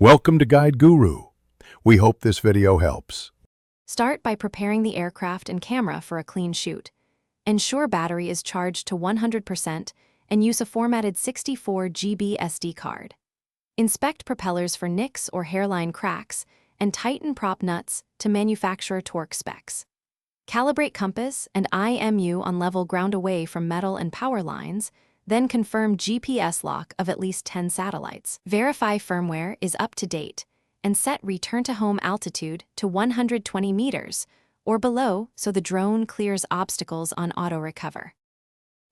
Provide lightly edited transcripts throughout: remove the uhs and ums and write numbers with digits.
Welcome to Guide Guru. We hope this video helps. Start by preparing the aircraft and camera for a clean shoot. Ensure battery is charged to 100% and use a formatted 64 GB SD card. Inspect propellers for nicks or hairline cracks and tighten prop nuts to manufacturer torque specs. Calibrate compass and IMU on level ground away from metal and power lines, then confirm GPS lock of at least 10 satellites. Verify firmware is up to date and set return to home altitude to 120 meters or below so the drone clears obstacles on auto recover.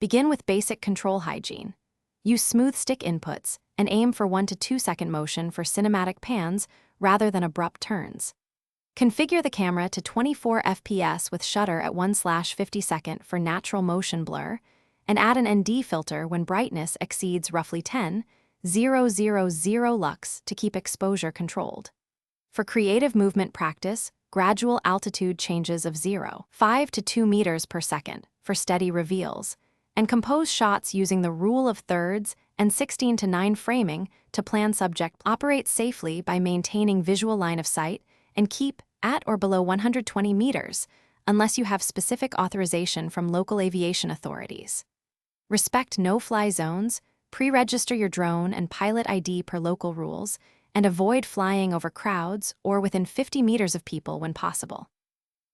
Begin with basic control hygiene. Use smooth stick inputs and aim for 1 to 2 second motion for cinematic pans rather than abrupt turns. Configure the camera to 24 FPS with shutter at 1/52 for natural motion blur, and add an ND filter when brightness exceeds roughly 10,000 lux to keep exposure controlled. For creative movement practice, gradual altitude changes of 0.5 to 2 meters per second for steady reveals, and compose shots using the rule of thirds and 16:9 framing to plan subject. Operate safely by maintaining visual line of sight and keep at or below 120 meters unless you have specific authorization from local aviation authorities. Respect no-fly zones, pre-register your drone and pilot ID per local rules, and avoid flying over crowds or within 50 meters of people when possible.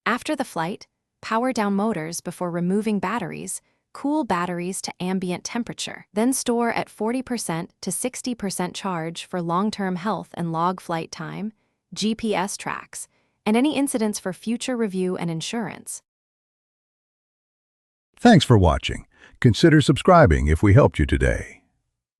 After the flight, power down motors before removing batteries, cool batteries to ambient temperature, then store at 40% to 60% charge for long-term health and log flight time, GPS tracks, and any incidents for future review and insurance. Thanks for watching. Consider subscribing if we helped you today.